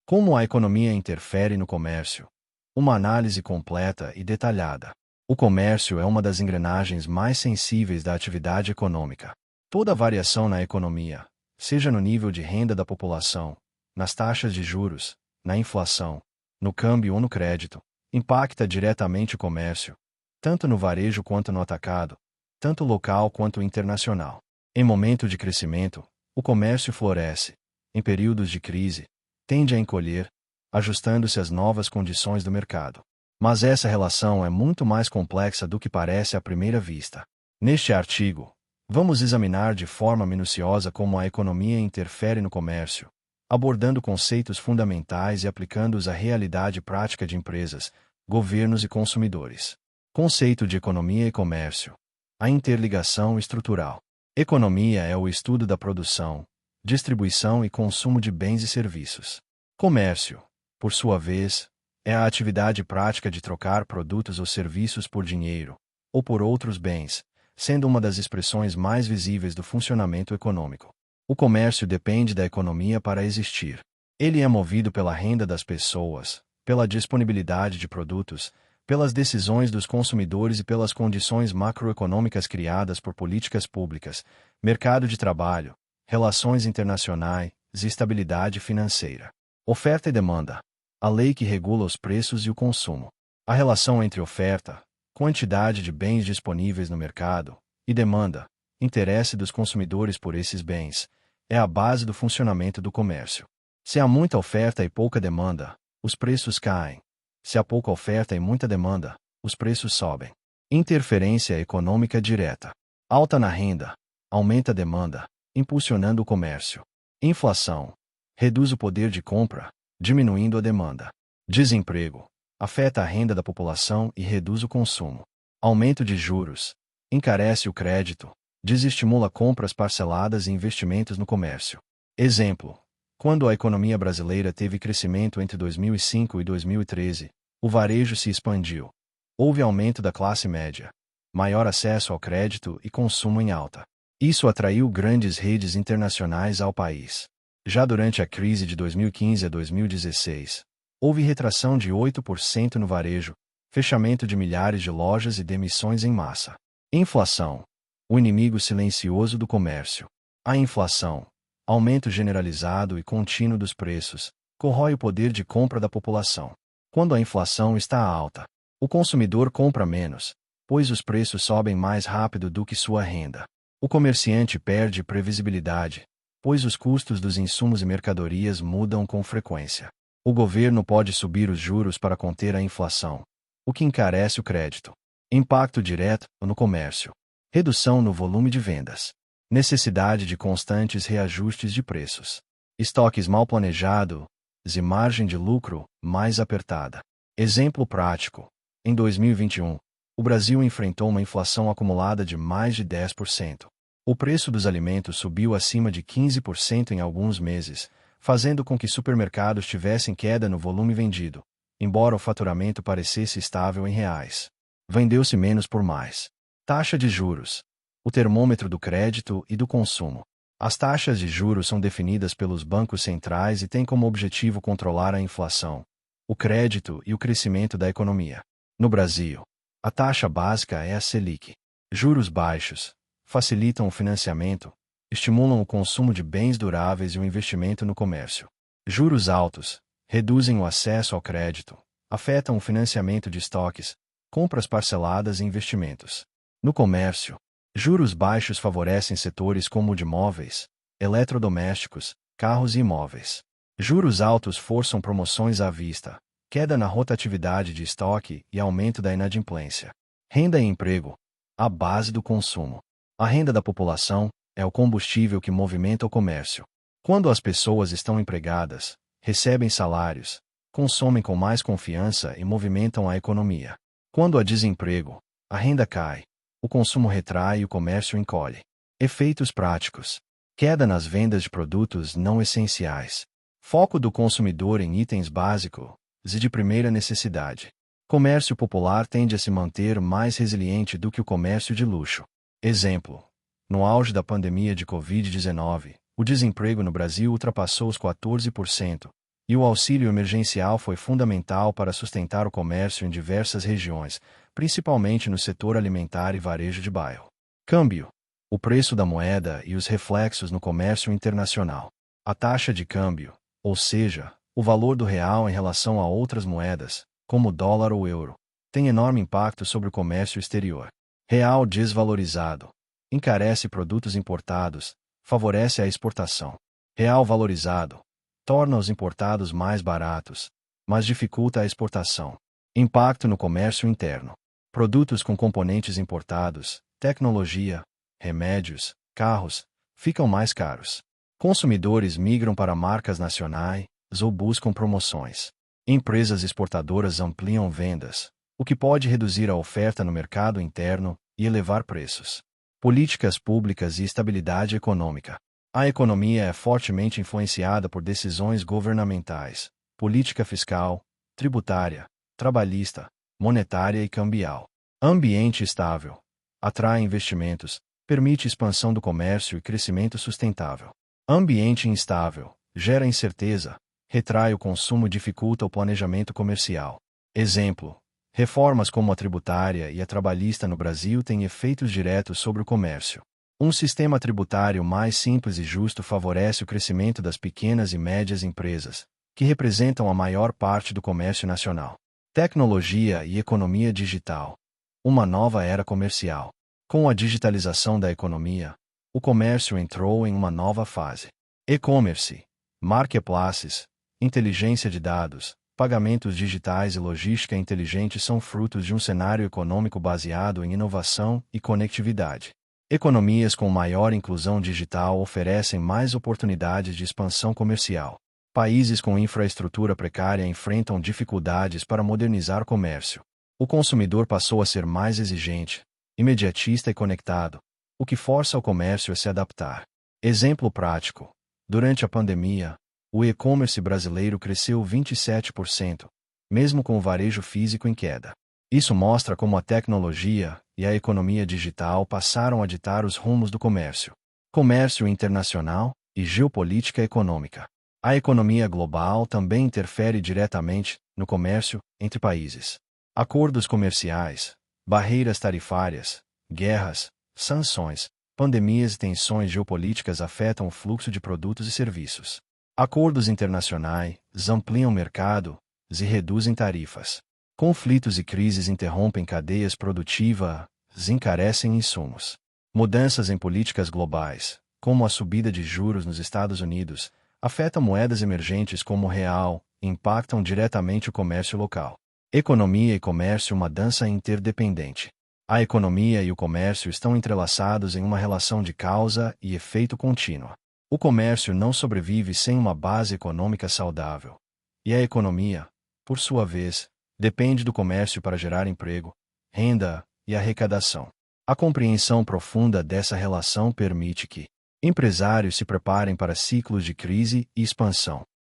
Como a economia interfere no comércio? Uma análise completa e detalhada. O comércio é uma das engrenagens mais sensíveis da atividade econômica. Toda variação na economia, seja no nível de renda da população, nas taxas de juros, na inflação, no câmbio ou no crédito, impacta diretamente o comércio, tanto no varejo quanto no atacado, tanto local quanto internacional. Em momento de crescimento, o comércio floresce. Em períodos de crise, tende a encolher, ajustando-se às novas condições do mercado. Mas essa relação é muito mais complexa do que parece à primeira vista. Neste artigo, vamos examinar de forma minuciosa como a economia interfere no comércio, abordando conceitos fundamentais e aplicando-os à realidade prática de empresas, governos e consumidores. Conceito de economia e comércio. A interligação estrutural. Economia é o estudo da produção, distribuição e consumo de bens e serviços. Comércio, por sua vez, é a atividade prática de trocar produtos ou serviços por dinheiro, ou por outros bens, sendo uma das expressões mais visíveis do funcionamento econômico. O comércio depende da economia para existir. Ele é movido pela renda das pessoas, pela disponibilidade de produtos, pelas decisões dos consumidores e pelas condições macroeconômicas criadas por políticas públicas, mercado de trabalho, relações internacionais e estabilidade financeira. Oferta e demanda. A lei que regula os preços e o consumo. A relação entre oferta, quantidade de bens disponíveis no mercado, e demanda, interesse dos consumidores por esses bens, é a base do funcionamento do comércio. Se há muita oferta e pouca demanda, os preços caem. Se há pouca oferta e muita demanda, os preços sobem. Interferência econômica direta. Alta na renda, aumenta a demanda, impulsionando o comércio. Inflação. Reduz o poder de compra, diminuindo a demanda. Desemprego. Afeta a renda da população e reduz o consumo. Aumento de juros. Encarece o crédito, desestimula compras parceladas e investimentos no comércio. Exemplo. Quando a economia brasileira teve crescimento entre 2005 e 2013, o varejo se expandiu. Houve aumento da classe média, maior acesso ao crédito e consumo em alta. Isso atraiu grandes redes internacionais ao país. Já durante a crise de 2015 a 2016, houve retração de 8% no varejo, fechamento de milhares de lojas e demissões em massa. Inflação. O inimigo silencioso do comércio. A inflação, aumento generalizado e contínuo dos preços, corrói o poder de compra da população. Quando a inflação está alta, o consumidor compra menos, pois os preços sobem mais rápido do que sua renda. O comerciante perde previsibilidade, pois os custos dos insumos e mercadorias mudam com frequência. O governo pode subir os juros para conter a inflação, o que encarece o crédito. Impacto direto no comércio. Redução no volume de vendas. Necessidade de constantes reajustes de preços. Estoques mal planejados e margem de lucro mais apertada. Exemplo prático. Em 2021, o Brasil enfrentou uma inflação acumulada de mais de 10%. O preço dos alimentos subiu acima de 15% em alguns meses, fazendo com que supermercados tivessem queda no volume vendido, embora o faturamento parecesse estável em reais. Vendeu-se menos por mais. Taxa de juros. O termômetro do crédito e do consumo. As taxas de juros são definidas pelos bancos centrais e têm como objetivo controlar a inflação, o crédito e o crescimento da economia. No Brasil, a taxa básica é a Selic. Juros baixos facilitam o financiamento, estimulam o consumo de bens duráveis e o investimento no comércio. Juros altos reduzem o acesso ao crédito, afetam o financiamento de estoques, compras parceladas e investimentos. No comércio, juros baixos favorecem setores como o de móveis, eletrodomésticos, carros e imóveis. Juros altos forçam promoções à vista, queda na rotatividade de estoque e aumento da inadimplência. Renda e emprego. A base do consumo. A renda da população é o combustível que movimenta o comércio. Quando as pessoas estão empregadas, recebem salários, consomem com mais confiança e movimentam a economia. Quando há desemprego, a renda cai, o consumo retrai e o comércio encolhe. Efeitos práticos. Queda nas vendas de produtos não essenciais. Foco do consumidor em itens básicos e de primeira necessidade. Comércio popular tende a se manter mais resiliente do que o comércio de luxo. Exemplo. No auge da pandemia de Covid-19, o desemprego no Brasil ultrapassou os 14%, e o auxílio emergencial foi fundamental para sustentar o comércio em diversas regiões, principalmente no setor alimentar e varejo de bairro. Câmbio. O preço da moeda e os reflexos no comércio internacional. A taxa de câmbio, ou seja, o valor do real em relação a outras moedas, como o dólar ou euro, tem enorme impacto sobre o comércio exterior. Real desvalorizado. Encarece produtos importados, favorece a exportação. Real valorizado. Torna os importados mais baratos, mas dificulta a exportação. Impacto no comércio interno. Produtos com componentes importados, tecnologia, remédios, carros, ficam mais caros. Consumidores migram para marcas nacionais ou buscam promoções. Empresas exportadoras ampliam vendas, o que pode reduzir a oferta no mercado interno e elevar preços. Políticas públicas e estabilidade econômica. A economia é fortemente influenciada por decisões governamentais, política fiscal, tributária, trabalhista, monetária e cambial. Ambiente estável. Atrai investimentos, permite expansão do comércio e crescimento sustentável. Ambiente instável. Gera incerteza, retrai o consumo e dificulta o planejamento comercial. Exemplo: reformas como a tributária e a trabalhista no Brasil têm efeitos diretos sobre o comércio. Um sistema tributário mais simples e justo favorece o crescimento das pequenas e médias empresas, que representam a maior parte do comércio nacional. Tecnologia e economia digital. Uma nova era comercial. Com a digitalização da economia, o comércio entrou em uma nova fase. E-commerce, marketplaces, inteligência de dados, pagamentos digitais e logística inteligente são frutos de um cenário econômico baseado em inovação e conectividade. Economias com maior inclusão digital oferecem mais oportunidades de expansão comercial. Países com infraestrutura precária enfrentam dificuldades para modernizar o comércio. O consumidor passou a ser mais exigente, imediatista e conectado, o que força o comércio a se adaptar. Exemplo prático: durante a pandemia, o e-commerce brasileiro cresceu 27%, mesmo com o varejo físico em queda. Isso mostra como a tecnologia e a economia digital passaram a ditar os rumos do comércio. Comércio internacional e geopolítica econômica. A economia global também interfere diretamente no comércio entre países. Acordos comerciais, barreiras tarifárias, guerras, sanções, pandemias e tensões geopolíticas afetam o fluxo de produtos e serviços. Acordos internacionais ampliam o mercado e reduzem tarifas. Conflitos e crises interrompem cadeias produtivas e encarecem insumos. Mudanças em políticas globais, como a subida de juros nos Estados Unidos, afetam moedas emergentes como o real e impactam diretamente o comércio local. Economia e comércio, uma dança interdependente. A economia e o comércio estão entrelaçados em uma relação de causa e efeito contínua. O comércio não sobrevive sem uma base econômica saudável. E a economia, por sua vez, depende do comércio para gerar emprego, renda e arrecadação. A compreensão profunda dessa relação permite que empresários se preparem para ciclos de crise e expansão.